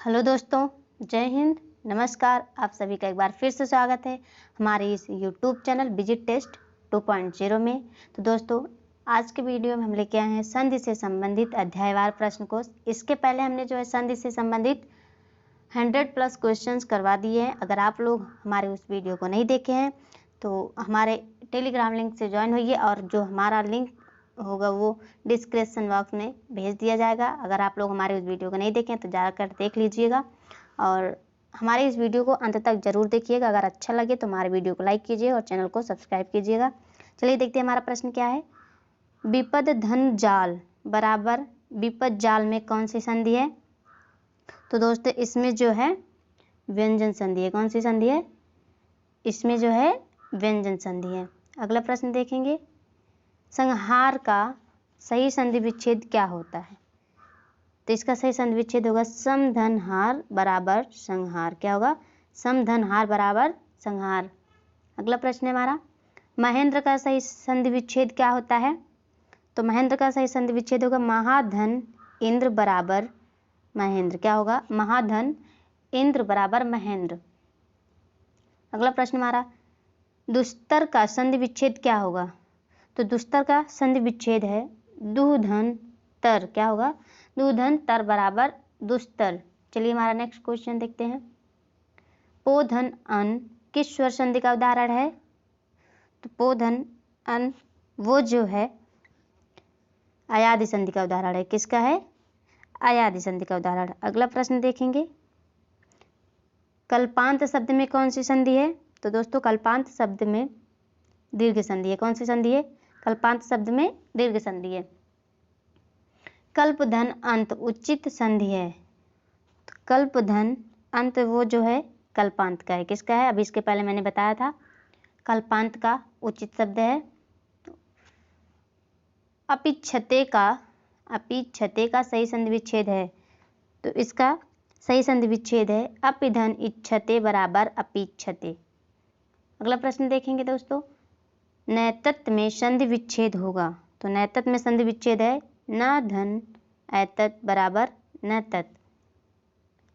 Hello दोस्तों, जय हिंद, नमस्कार। आप सभी का एक बार फिर से स्वागत है हमारे इस यूट्यूब चैनल विजिट टेस्ट 2.0 में। तो दोस्तों, आज के वीडियो में हम लेके आए हैं संधि से संबंधित अध्यायवार प्रश्न कोश। इसके पहले हमने जो है संधि से संबंधित 100+ क्वेश्चंस करवा दिए हैं। अगर आप लोग हमारे उस वीडियो को नहीं देखे हैं तो हमारे टेलीग्राम लिंक से ज्वाइन होइए और जो हमारा लिंक होगा वो डिस्क्रिप्शन बॉक्स में भेज दिया जाएगा। अगर आप लोग हमारे उस वीडियो को नहीं देखें तो जाकर देख लीजिएगा और हमारे इस वीडियो को अंत तक जरूर देखिएगा। अगर अच्छा लगे तो हमारे वीडियो को लाइक कीजिए और चैनल को सब्सक्राइब कीजिएगा। चलिए देखते हैं हमारा प्रश्न क्या है। विपद धन जाल बराबर विपद जाल में कौन सी संधि है? तो दोस्तों, इसमें जो है व्यंजन संधि है। कौन सी संधि है? इसमें जो है व्यंजन संधि है। अगला प्रश्न देखेंगे, संहार का सही संधि विच्छेद क्या होता है? तो इसका सही संधि विच्छेद होगा समधनहार बराबर संहार। क्या होगा? समधनहार बराबर संहार। अगला प्रश्न है हमारा, महेंद्र का सही संधि विच्छेद क्या होता है? तो महेंद्र का सही संधि विच्छेद होगा महाधन इंद्र बराबर महेंद्र। क्या होगा? महाधन इंद्र बराबर महेंद्र। अगला प्रश्न हमारा, दुस्तर का संधि विच्छेद क्या होगा? तो दुस्तर का संधि विच्छेद है दुधन तर। क्या होगा? दुधन तर बराबर दुस्तर। चलिए हमारा नेक्स्ट क्वेश्चन देखते हैं। पोधन अन किस स्वर संधि का उदाहरण है? तो पोधन अन वो जो है अयादि संधि का उदाहरण है। किसका है? अयादि संधि का उदाहरण। अगला प्रश्न देखेंगे, कल्पांत शब्द में कौन सी संधि है? तो दोस्तों, कल्पांत शब्द में दीर्घ संधि है। कौन सी संधि है? कल्पांत शब्द में दीर्घ संधि है। कल्पधन अंत उचित संधि है। तो कल्पधन अंत वो जो है कल्पांत का है। किसका है? अभी इसके पहले मैंने बताया था कल्पांत का उचित शब्द है। अपिच्छते का सही संधि विच्छेद है। तो इसका सही संधि विच्छेद है अपिधन इच्छते बराबर अपिच्छते। अगला प्रश्न देखेंगे दोस्तों, नैतत में संधि विच्छेद होगा। तो नैतत में संधि विच्छेद है न धन ऐतत बराबर नैतत।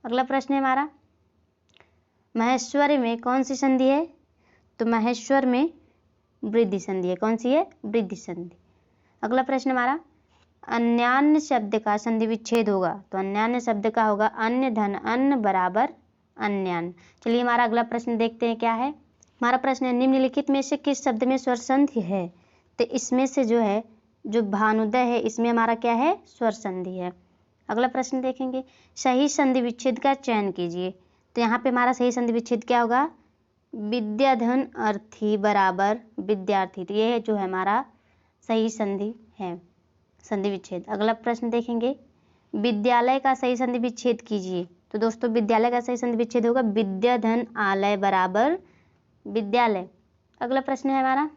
अगला प्रश्न है हमारा, महेश्वर में कौन सी संधि है? तो महेश्वर में वृद्धि संधि है। कौन सी है? वृद्धि संधि। अगला प्रश्न हमारा, अन्यान्य शब्द का संधि विच्छेद होगा। तो अन्यान्य शब्द का होगा अन्य धन अन्न बराबर अन्यान्य। चलिए हमारा अगला प्रश्न देखते हैं क्या है। हमारा प्रश्न है, निम्नलिखित में से किस शब्द में स्वर संधि है? तो इसमें से जो है जो भानुदय है इसमें हमारा क्या है? स्वर संधि है। अगला प्रश्न देखेंगे, सही संधि विच्छेद का चयन कीजिए। तो यहाँ पे हमारा सही संधि विच्छेद क्या होगा? विद्याधन अर्थी बराबर विद्यार्थी। तो ये जो है हमारा सही संधि है, संधि विच्छेद। अगला प्रश्न देखेंगे, विद्यालय का सही संधि विच्छेद कीजिए। तो दोस्तों, विद्यालय का सही संधि विच्छेद होगा विद्याधन आलय बराबर विद्यालय। अगला प्रश्न है हमारा,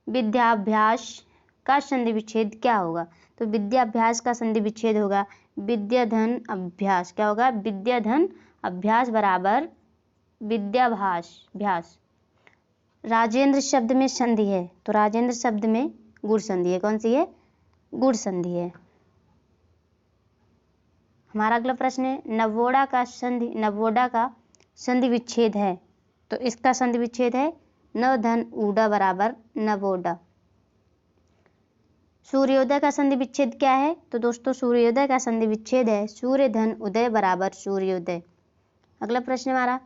विद्याभ्यास का संधि विच्छेद क्या होगा? तो विद्याभ्यास का संधि विच्छेद होगा विद्याधन अभ्यास। क्या होगा? विद्याधन अभ्यास बराबर विद्याभास भ्यास। राजेंद्र शब्द में संधि है। तो राजेंद्र शब्द में गुण संधि है। कौन सी है? गुण संधि है। हमारा अगला प्रश्न है, नवोढ़ा का संधि विच्छेद है। तो इसका संधि विच्छेद है न धन ऊड़ा बराबर नवोढ़ा। सूर्योदय का संधि विच्छेद क्या है? तो दोस्तों, सूर्योदय का संधि विच्छेद है सूर्य धन उदय बराबर सूर्योदय। अगला प्रश्न हमारा,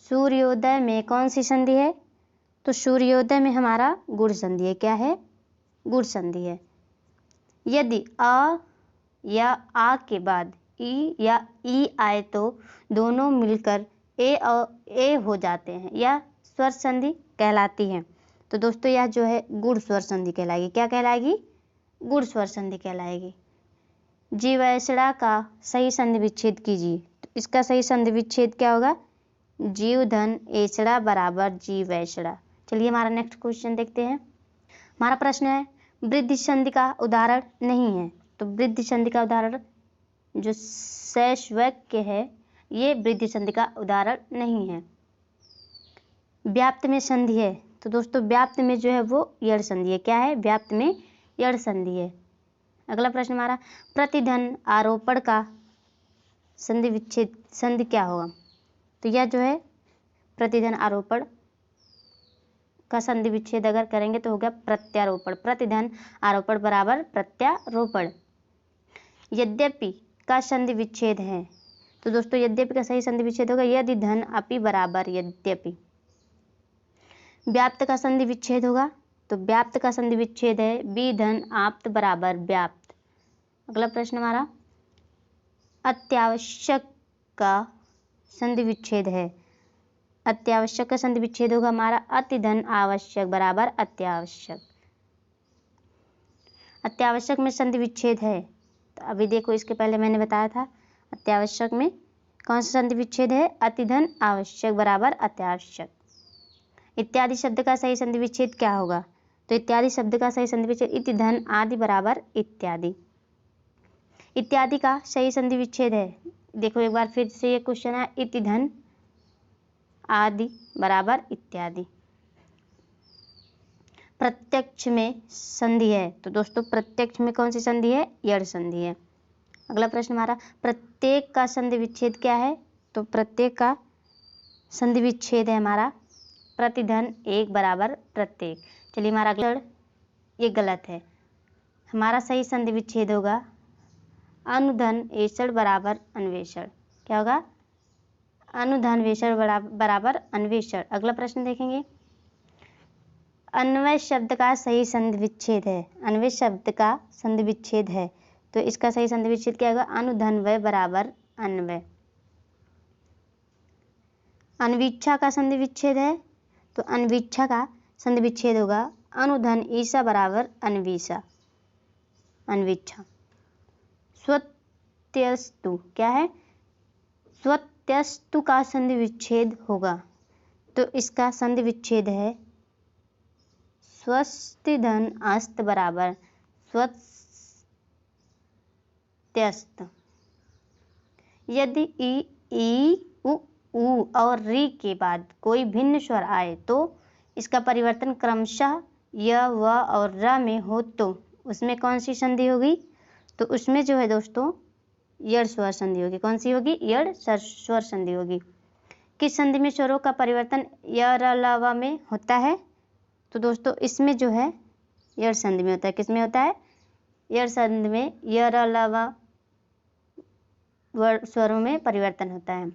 सूर्योदय में कौन सी संधि है? तो सूर्योदय में हमारा गुण संधि है। क्या है? गुण संधि है। यदि अ या आ के बाद ई या ई आए तो दोनों मिलकर ए हो जाते हैं, या स्वर संधि कहलाती है। तो दोस्तों, यह जो है गुण स्वर संधि कहलाएगी। क्या कहलाएगी? गुण स्वर संधि कहलाएगी। जीवैषणा का सही संधि विच्छेद कीजिए। तो इसका सही संधि विच्छेद क्या होगा? जीव धन ऐषणा बराबर जीवैषणा। चलिए हमारा नेक्स्ट क्वेश्चन देखते हैं। हमारा प्रश्न है, वृद्धि संधि का उदाहरण नहीं है। तो वृद्धि संधि का उदाहरण जो शैशवैक्य है ये वृद्धि संधि का उदाहरण नहीं है। व्याप्त में संधि है। तो दोस्तों, व्याप्त में जो है वो यड़ संधि है। क्या है? व्याप्त में यड़ संधि है। अगला प्रश्न हमारा, प्रतिधन आरोपण का संधि विच्छेद संधि क्या होगा? तो यह जो है प्रतिधन आरोपण का संधि विच्छेद अगर करेंगे तो हो गया प्रत्यारोपण। प्रतिधन आरोपण बराबर प्रत्यारोपण। यद्यपि का संधि विच्छेद है, तो दोस्तों यद्यपि का सही संधि विच्छेद होगा यदि धन अपि बराबर यद्यपि। व्याप्त का संधि विच्छेद होगा, तो व्याप्त का संधि विच्छेद है बी धन आप्त बराबर व्याप्त। अगला प्रश्न हमारा अत्यावश्यक का संधि विच्छेद है। अत्यावश्यक का संधि विच्छेद होगा हमारा अति धन आवश्यक बराबर अत्यावश्यक। अत्यावश्यक में संधि विच्छेद है, तो अभी देखो इसके पहले मैंने बताया था अत्यावश्यक में कौन सा संधि विच्छेद है? अति धन आवश्यक बराबर अत्यावश्यक। इत्यादि शब्द का सही संधि विच्छेद क्या होगा? तो इत्यादि शब्द का सही संधि विच्छेद इति धन आदि बराबर इत्यादि। इत्यादि का सही संधि विच्छेद है, देखो एक बार फिर से ये क्वेश्चन है, इति धन आदि बराबर इत्यादि। प्रत्यक्ष में संधि है, तो दोस्तों प्रत्यक्ष में कौन सी संधि है? यड़ संधि है। अगला प्रश्न हमारा प्रत्येक का संधि विच्छेद क्या है? तो प्रत्येक का संधि विच्छेद है हमारा प्रतिधन एक बराबर प्रत्येक। चलिए हमारा अगला ये गलत है, हमारा सही संधि विच्छेद होगा अनुधन एषण बराबर अन्वेषण। क्या होगा? अनुधन वेषण बराबर अन्वेषण। अगला प्रश्न देखेंगे अन्वय शब्द का सही संधि विच्छेद है। अन्वय शब्द का संधि विच्छेद है, तो इसका सही संधि विच्छेद क्या होगा? अनुधन्वय बराबर अन्वय। अन्वीक्षा का संधि विच्छेद है, तो अन्वीक्षा का संधि विच्छेद होगा अनुधन ईसा बराबर अन्वीसा अन्वीक्षा। स्वत्यस्तु क्या है? स्वत्यस्तु का संधि विच्छेद होगा, तो इसका संधि विच्छेद है स्वस्ति धन अस्त बराबर स्वत्यस्त। यदि ई उ और री के बाद कोई भिन्न स्वर आए तो इसका परिवर्तन क्रमशः य व और र में हो, तो उसमें कौन सी संधि होगी? तो उसमें जो है दोस्तों यड़ स्वर संधि होगी। कौन सी होगी? यड़ स्वर संधि होगी। किस संधि में स्वरों का परिवर्तन य र ल व में होता है? तो दोस्तों इसमें जो है यड़ संधि में होता है। किस में होता है? यड़ संधि में य र ल व स्वरों में परिवर्तन होता है।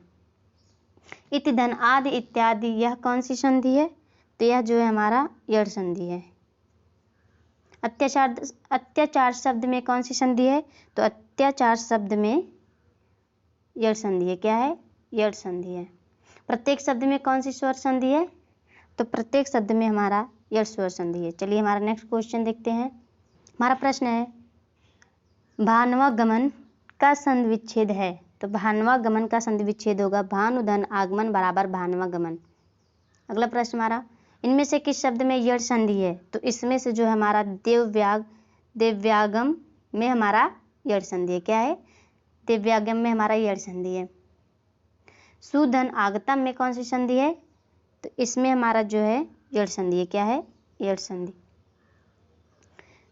इति धन आदि इत्यादि यह कौन सी संधि है? तो यह जो है हमारा यड़ संधि है। अत्याचार शब्द में कौन सी संधि है? तो अत्याचार शब्द में यड़ संधि है। क्या है? यड़ संधि है। प्रत्येक शब्द में कौन सी स्वर संधि है? तो प्रत्येक शब्द में हमारा यड़ स्वर संधि है। चलिए हमारा नेक्स्ट क्वेश्चन देखते हैं। हमारा प्रश्न है भानवागमन का संधि विच्छेद है, तो भानवागमन का संधि विच्छेद होगा भानुधन आगमन बराबर भानवागमन। अगला प्रश्न हमारा इनमें से किस शब्द में यड़ संधि है? तो इसमें से जो है हमारा दिव्यागम में हमारा यड़ संधि है। क्या है? दिव्यागम में हमारा यड़ संधि है। सुधन आगतम में कौन सी संधि है? तो इसमें हमारा जो है यड़ संधि है। क्या है? यड़ संधि।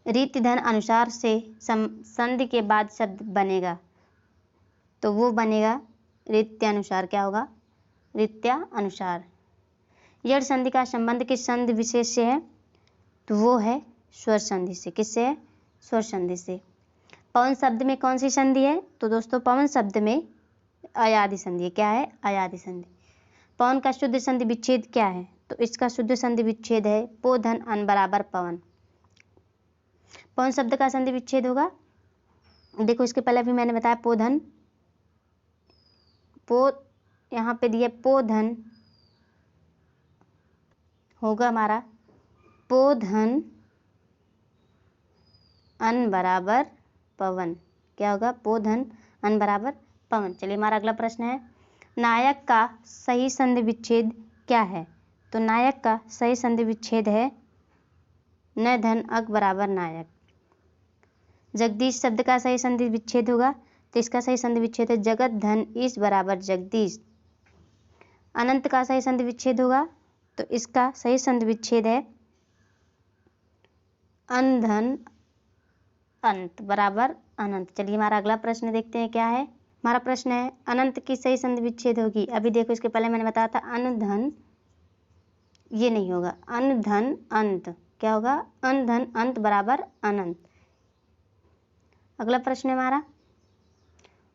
रीति धन अनुसार से संधि के बाद शब्द बनेगा, तो वो बनेगा रीत्यानुसार। क्या होगा? रीत्यानुसार। यड़ संधि का संबंध किस संधि विशेष से है? तो वो है स्वर संधि से। किससे है? स्वर संधि से। पवन शब्द में कौन सी संधि है? तो दोस्तों पवन शब्द में अयादि संधि है। क्या है? अयादि संधि। पवन का शुद्ध संधि विच्छेद क्या है? तो इसका शुद्ध संधि विच्छेद है पो धन अन बराबर पवन। पवन शब्द का संधि विच्छेद होगा, देखो इसके पहले भी मैंने बताया पो धन, पो यहाँ पे दिया पो धन होगा हमारा पो धन अन बराबर पवन। क्या होगा? पो धन अन बराबर पवन। चलिए हमारा अगला प्रश्न है नायक का सही संधि विच्छेद क्या है? तो नायक का सही संधि विच्छेद है न धन अक बराबर नायक। जगदीश शब्द का सही संधि विच्छेद होगा, तो इसका सही संधि विच्छेद है जगत धन ईश बराबर जगदीश। अनंत का सही संधि विच्छेद होगा, तो इसका सही संधि विच्छेद है अन धन अंत बराबर अनंत। चलिए हमारा अगला प्रश्न देखते हैं क्या है। हमारा प्रश्न है अनंत की सही संधि विच्छेद होगी। अभी देखो इसके पहले मैंने बताया था अन धन, ये नहीं होगा, अन धन अंत, क्या होगा, अन धन अंत बराबर अनंत। अगला प्रश्न है हमारा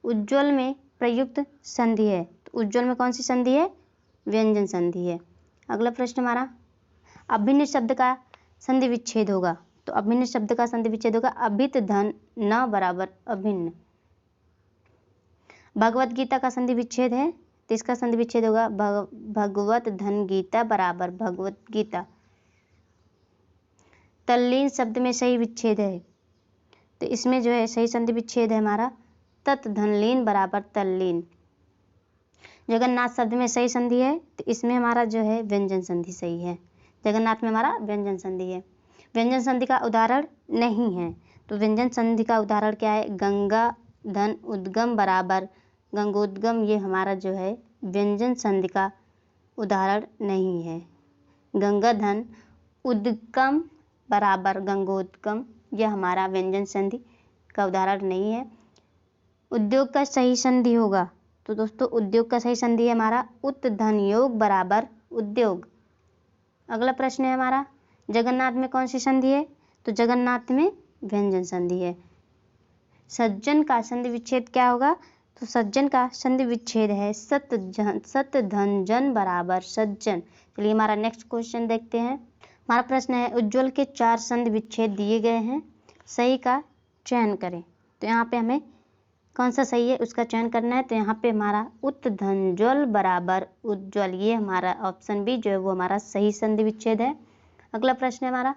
उज्ज्वल में प्रयुक्त संधि है, तो उज्ज्वल में कौन सी संधि है, व्यंजन संधि है। अगला प्रश्न हमारा अभिन्न शब्द का संधि विच्छेद होगा, तो अभिन्न शब्द का संधि विच्छेद होगा अभित धन न बराबर अभिन्न। भगवत गीता का संधि विच्छेद है, तो इसका संधि विच्छेद होगा भगवत धन गीता बराबर भगवत गीता। तल्लीन शब्द में सही विच्छेद है, तो इसमें जो है सही संधि विच्छेद है हमारा तत् धनलीन बराबर तल्लीन। जगन्नाथ शब्द में सही संधि है, तो इसमें हमारा जो है व्यंजन संधि सही है। जगन्नाथ में हमारा व्यंजन संधि है। व्यंजन संधि का उदाहरण नहीं है, तो व्यंजन संधि का उदाहरण क्या है, गंगा धन उद्गम बराबर गंगोद्गम, ये हमारा जो है व्यंजन संधि का उदाहरण नहीं है। गंगा धन उद्गम बराबर गंगोद्गम, यह हमारा व्यंजन संधि का उदाहरण नहीं है। उद्योग का सही संधि होगा, तो दोस्तों उद्योग का सही संधि है हमारा उत धन योग बराबर उद्योग। अगला प्रश्न है हमारा जगन्नाथ में कौन सी संधि है, तो जगन्नाथ में व्यंजन संधि है। सज्जन का संधि विच्छेद क्या होगा, तो सज्जन का संधि विच्छेद है सत धन जन बराबर सज्जन। चलिए हमारा नेक्स्ट क्वेश्चन देखते हैं। हमारा प्रश्न है उज्ज्वल के 4 संधि विच्छेद दिए गए हैं, सही का चयन करें। तो यहाँ पे हमें कौन सा सही है उसका चयन करना है, तो यहाँ पे हमारा उत धन ज्वल बराबर उज्ज्वल, ये हमारा ऑप्शन बी जो है वो हमारा सही संधि विच्छेद है। अगला प्रश्न है हमारा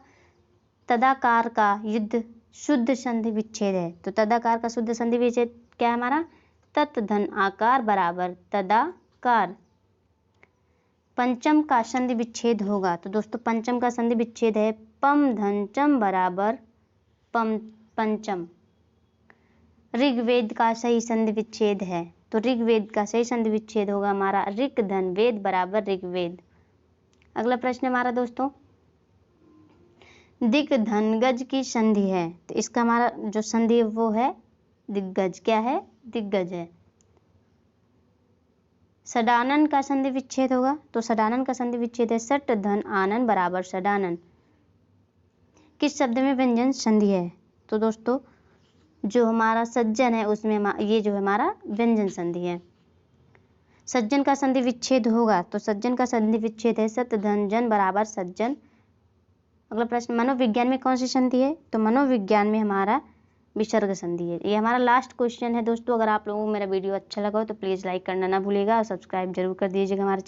तदाकार का युद्ध शुद्ध संधि विच्छेद है, तो तदाकार का शुद्ध संधि विच्छेद क्या है हमारा तत् धन आकार बराबर तदाकार। पंचम का संधि विच्छेद होगा, तो दोस्तों पंचम का संधि विच्छेद है पम धन चम बराबर पंचम। ऋग्वेद का सही संधि विच्छेद है, तो ऋग्वेद का सही संधि विच्छेद होगा हमारा ऋक धन वेद बराबर ऋग्वेद। अगला प्रश्न हमारा दोस्तों दिक धन गज की संधि है, तो इसका हमारा जो संधि है वो है दिग्गज, क्या है दिग्गज है। सडानन का संधि विच्छेद होगा, तो सडानन का संधि विच्छेद है सट धन आनन बराबर सडानन। किस शब्द में व्यंजन संधि है, तो दोस्तों जो हमारा सज्जन है उसमें ये जो है हमारा व्यंजन संधि है। सज्जन का संधि विच्छेद होगा, तो सज्जन का संधि विच्छेद है सत धन जन बराबर सज्जन। अगला प्रश्न मनोविज्ञान में कौन सी संधि है, तो मनोविज्ञान में हमारा विसर्ग संधि है। ये हमारा लास्ट क्वेश्चन है दोस्तों। अगर आप लोगों को मेरा वीडियो अच्छा लगा हो तो प्लीज़ लाइक करना ना भूलिएगा और सब्सक्राइब जरूर कर दीजिएगा हमारे